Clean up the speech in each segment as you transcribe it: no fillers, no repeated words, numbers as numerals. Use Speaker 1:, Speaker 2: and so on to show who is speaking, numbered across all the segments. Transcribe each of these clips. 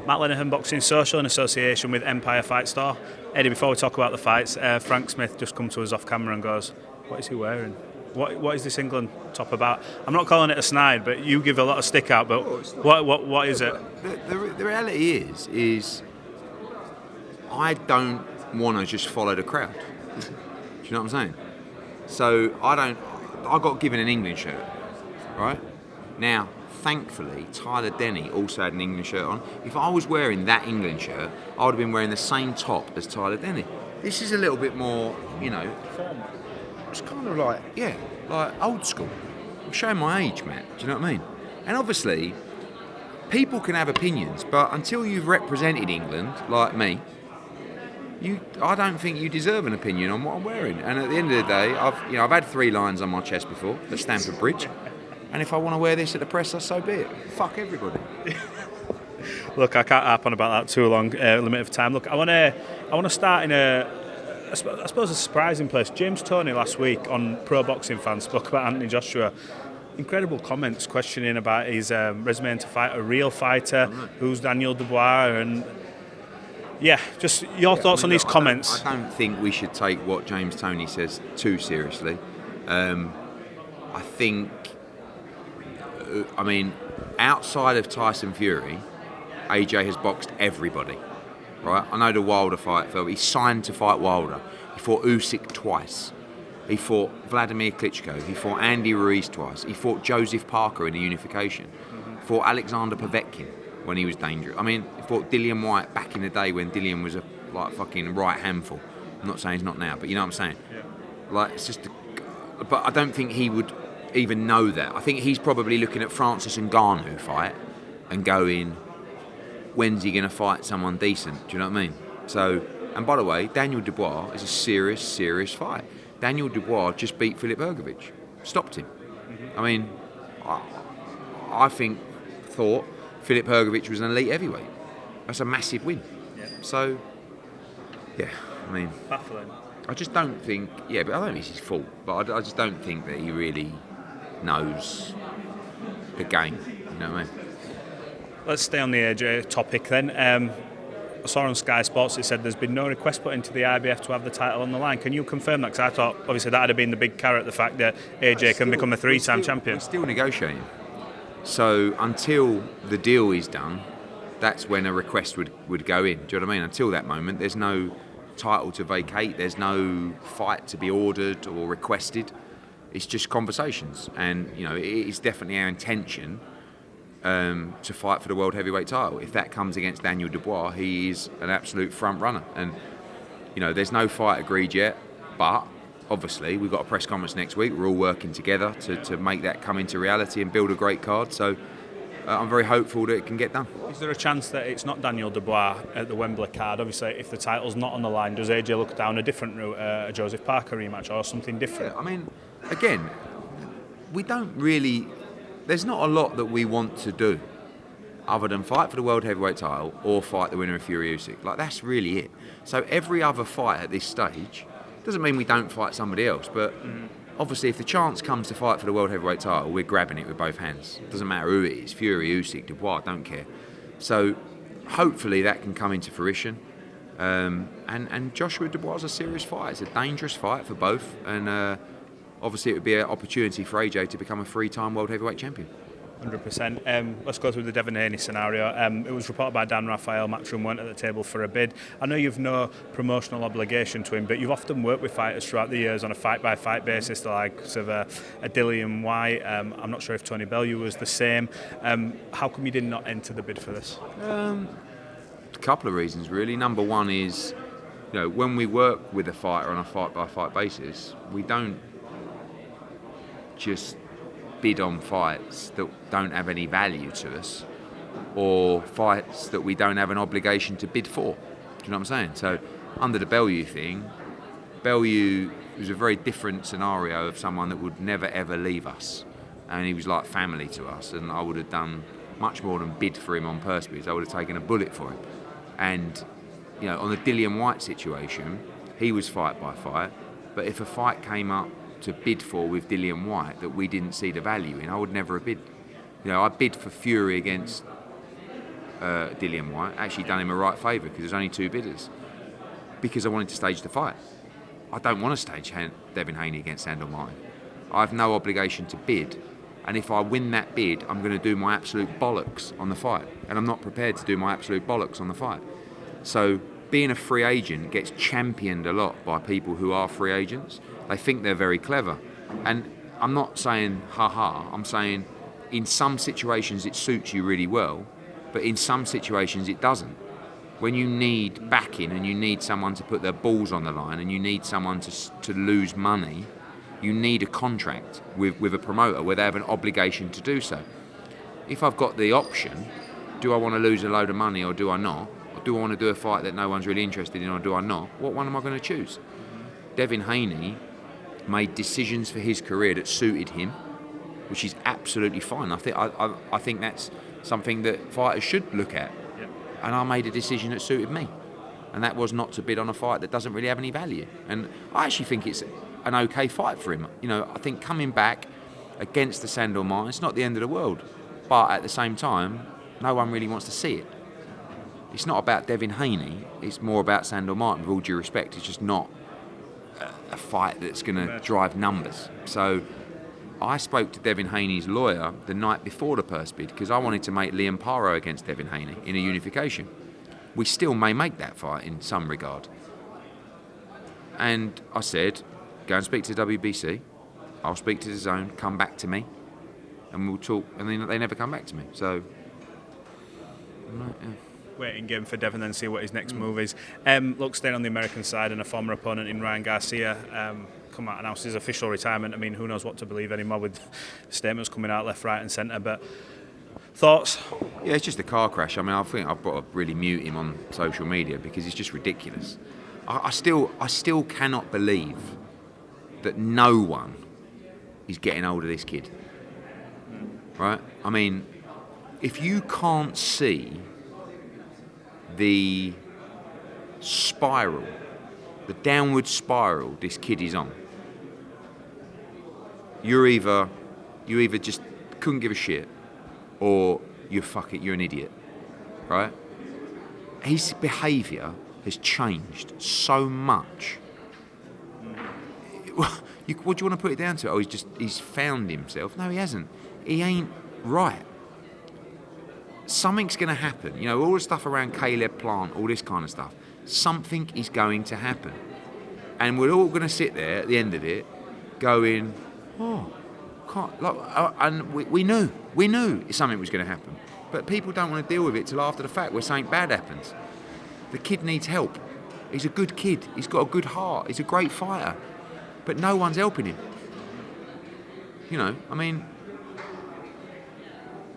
Speaker 1: Matt Lenihan Boxing Social in association with Empire Fight Store. Eddie, before we talk about the fights, Frank Smith just come to us off camera and goes, "What is he wearing? What is this England top about?" I'm not calling it a snide, but you give a lot of stick out. But what is it?
Speaker 2: The reality is I don't want to just follow the crowd. Do you know what I'm saying? So I got given an England shirt, right? Now, thankfully, Tyler Denny also had an England shirt on. If I was wearing that England shirt, I would have been wearing the same top as Tyler Denny. This is a little bit more, it's kind of like old school. I'm showing my age, Matt. Do you know what I mean? And obviously, people can have opinions, but until you've represented England, like me, I don't think you deserve an opinion on what I'm wearing. And at the end of the day, I've had 3 lines on my chest before at Stamford Bridge, and if I want to wear this at the presser, so be it. Fuck everybody.
Speaker 1: Look, I can't harp on about that too long. Limit of time. Look, I want to start in I suppose a surprising place. James Toney last week on Pro Boxing Fans spoke about Anthony Joshua. Incredible comments questioning about his resume to fight a real fighter, who's Daniel Dubois, and just your thoughts on these comments.
Speaker 2: I don't think we should take what James Toney says too seriously. I think, outside of Tyson Fury, AJ has boxed everybody, right? I know the Wilder fight, he signed to fight Wilder. He fought Usyk twice. He fought Vladimir Klitschko. He fought Andy Ruiz twice. He fought Joseph Parker in the unification. He fought Alexander Povetkin when he was dangerous. He fought Dillian Whyte back in the day when Dillian was a fucking right handful. I'm not saying he's not now, but you know what I'm saying? Yeah. But I don't think he would even know that. I think he's probably looking at Francis Ngannou fight and going, when's he going to fight someone decent? Do you know what I mean? So, and by the way, Daniel Dubois is a serious fight. Daniel Dubois just beat Filip Hrgović, stopped him. I thought Filip Hrgović was an elite heavyweight. That's a massive win. Yeah. So,
Speaker 1: baffling.
Speaker 2: I just don't think, but I don't think it's his fault, but I just don't think that he really knows the game, you know what I mean?
Speaker 1: Let's stay on the AJ topic then. I saw on Sky Sports it said there's been no request put into the IBF to have the title on the line. Can you confirm that? Because I thought, obviously, that had been the big carrot, the fact that AJ can become a 3-time champion.
Speaker 2: We're still negotiating. So until the deal is done, that's when a request would go in. Do you know what I mean? Until that moment, there's no title to vacate, there's no fight to be ordered or requested. It's just conversations. And, it is definitely our intention to fight for the world heavyweight title. If that comes against Daniel Dubois, he is an absolute front runner. And, there's no fight agreed yet, but obviously we've got a press conference next week. We're all working together to make that come into reality and build a great card. So I'm very hopeful that it can get done. Is
Speaker 1: there a chance that it's not Daniel Dubois at the Wembley card? Obviously, if the title's not on the line, does AJ look down a different route, a Joseph Parker rematch or something different?
Speaker 2: Yeah, again, we don't really... There's not a lot that we want to do other than fight for the world heavyweight title or fight the winner of Fury Usyk. That's really it. So every other fight at this stage doesn't mean we don't fight somebody else, but obviously if the chance comes to fight for the world heavyweight title, we're grabbing it with both hands. It doesn't matter who it is, Fury, Usyk, Dubois, don't care. So hopefully that can come into fruition. And Joshua Dubois is a serious fight. It's a dangerous fight for both, and obviously it would be an opportunity for AJ to become a 3-time world heavyweight champion.
Speaker 1: 100%. Let's go through the Devin Haney scenario. It was reported by Dan Raphael, Matchroom weren't at the table for a bid. I know you've no promotional obligation to him, but you've often worked with fighters throughout the years on a fight-by-fight basis, the likes of a Dillian Whyte. I'm not sure if Tony Bellew was the same. How come you did not enter the bid for this?
Speaker 2: A couple of reasons, really. Number one is, when we work with a fighter on a fight-by-fight basis, we don't just bid on fights that don't have any value to us or fights that we don't have an obligation to bid for. Do you know what I'm saying? So under the Bellew thing, Bellew was a very different scenario of someone that would never ever leave us, and he was like family to us, and I would have done much more than bid for him on purse bids. I would have taken a bullet for him. And on the Dillian Whyte situation, he was fight by fight, but if a fight came up to bid for with Dillian Whyte that we didn't see the value in, I would never have bid. I bid for Fury against Dillian White actually done him a right favour because there's only 2 bidders. Because I wanted to stage the fight. I don't want to stage Devin Haney against Sandor Martin. I have no obligation to bid. And if I win that bid, I'm going to do my absolute bollocks on the fight. And I'm not prepared to do my absolute bollocks on the fight. So being a free agent gets championed a lot by people who are free agents. They think they're very clever. And I'm not saying ha-ha. I'm saying in some situations it suits you really well, but in some situations it doesn't. When you need backing and you need someone to put their balls on the line and you need someone to lose money, you need a contract with a promoter where they have an obligation to do so. If I've got the option, do I want to lose a load of money or do I not? Or do I want to do a fight that no one's really interested in or do I not? What one am I going to choose? Devin Haney made decisions for his career that suited him, which is absolutely fine. I think that's something that fighters should look at.
Speaker 1: Yep.
Speaker 2: And I made a decision that suited me. And that was not to bid on a fight that doesn't really have any value. And I actually think it's an okay fight for him. You know, I think coming back against the Sandor Martin, it's not the end of the world. But at the same time, no one really wants to see it. It's not about Devin Haney, it's more about Sandor Martin, with all due respect. It's just not a fight that's going to drive numbers. So I spoke to Devin Haney's lawyer the night before the purse bid because I wanted to make Liam Paro against Devin Haney in a unification. We still may make that fight in some regard. And I said, go and speak to WBC, I'll speak to DAZN, come back to me, and we'll talk. And then they never come back to me. So, yeah.
Speaker 1: Waiting game for Devin, then see what his next move is. Look, staying on the American side, and a former opponent in Ryan Garcia come out and announced his official retirement. I mean, who knows what to believe anymore with statements coming out left, right, and centre. But thoughts?
Speaker 2: Yeah, it's just a car crash. I mean, I think I've got to really mute him on social media because it's just ridiculous. I still cannot believe that no one is getting hold of this kid. Right? I mean, if you can't see the spiral, the downward spiral this kid is on, you either just couldn't give a shit, or you're an idiot, right? His behaviour has changed so much. What do you want to put it down to? Oh, he's found himself. No, he hasn't. He ain't right. Something's going to happen. You know, all the stuff around Caleb Plant, all this kind of stuff. Something is going to happen. And we're all going to sit there at the end of it going, oh, can't. Like, and we knew something was going to happen. But people don't want to deal with it till after the fact where something bad happens. The kid needs help. He's a good kid. He's got a good heart. He's a great fighter. But no one's helping him. You know, I mean,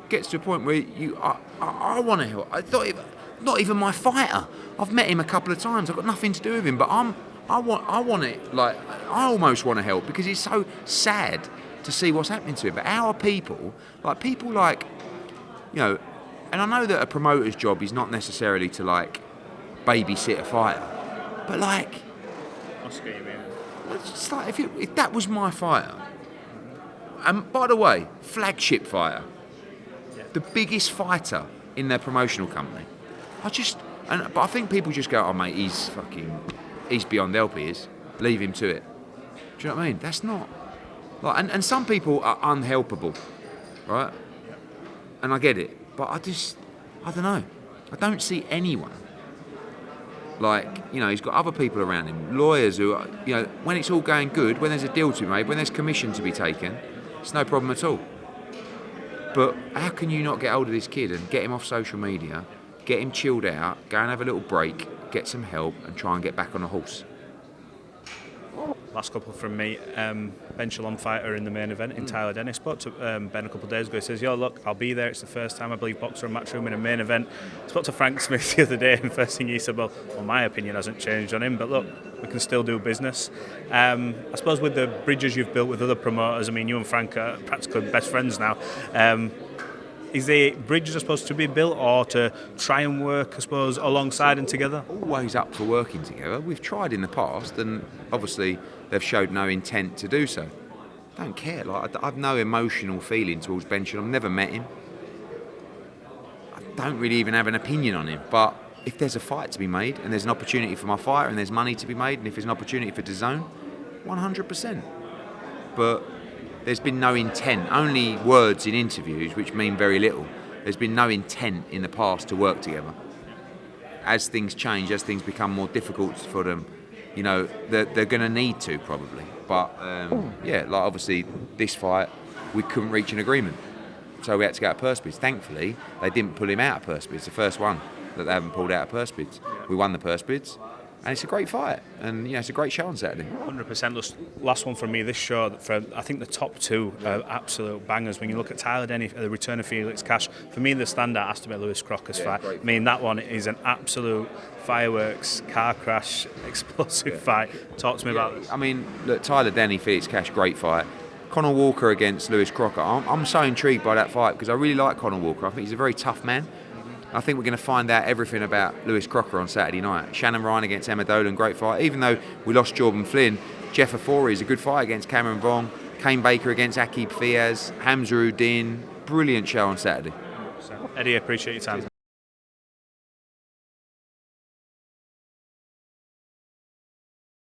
Speaker 2: gets to a point where I want to help. Not even my fighter. I've met him a couple of times. I've got nothing to do with him, but I want it. Like, I almost want to help because it's so sad to see what's happening to him. But our people like, you know, and I know that a promoter's job is not necessarily to like babysit a fighter, but like, it's like if that was my fighter, and by the way, flagship fighter, the biggest fighter in their promotional company, but I think people just go, oh mate, he's beyond help, he is. Leave him to it. Do you know what I mean? That's not like, and some people are unhelpable, right? And I get it, but I don't know. I don't see anyone. Like, you know, he's got other people around him, lawyers who are, you know, when it's all going good, when there's a deal to be made, when there's commission to be taken, it's no problem at all. But how can you not get hold of this kid and get him off social media, get him chilled out, go and have a little break, get some help, and try and get back on a horse?
Speaker 1: Last couple from me. Ben Shalom fighter in the main event in Tyler Denny. Spoke to Ben a couple of days ago. He says, yo, look, I'll be there. It's the first time, I believe, boxer and Matchroom in a main event. Spoke to Frank Smith the other day, and first thing he said, well, my opinion hasn't changed on him, but look, we can still do business. I suppose with the bridges you've built with other promoters, I mean, you and Frank are practically best friends now. Is the bridges are supposed to be built or to try and work, I suppose, alongside and together?
Speaker 2: Always up for working together. We've tried in the past, and obviously they've showed no intent to do so. Don't care. Like, I've no emotional feeling towards Ben Shalom. I've never met him. don't really even have an opinion on him. But if there's a fight to be made, and there's an opportunity for my fighter, and there's money to be made, and if there's an opportunity for DAZN, 100%. But there's been no intent, only words in interviews, which mean very little. There's been no intent in the past to work together. As things change, as things become more difficult for them, you know, they're going to need to probably. But yeah, like obviously this fight, we couldn't reach an agreement. So we had to go out of purse bids. Thankfully, they didn't pull him out of purse bids. The first one that they haven't pulled out of purse bids. We won the purse bids. And it's a great fight, and it's a great show on Saturday.
Speaker 1: 100%. Last one from me. This show, for I think the top two are absolute bangers. When you look at Tyler Denny, the return of Felix Cash, for me the standout has to be Lewis Crocker's fight. I mean, that one is an absolute fireworks, car crash, explosive fight. Talk to me about this.
Speaker 2: I mean, look, Tyler Denny, Felix Cash, great fight. Conor Walker against Lewis Crocker. I'm so intrigued by that fight because I really like Conor Walker. I think he's a very tough man. I think we're going to find out everything about Lewis Crocker on Saturday night. Shannon Ryan against Emma Dolan, great fight. Even though we lost Jordan Flynn, Jeff Afori is a good fight against Cameron Vong. Kane Baker against Akib Fiaz. Hamza Uddin. Brilliant show on Saturday.
Speaker 1: Eddie, appreciate your time.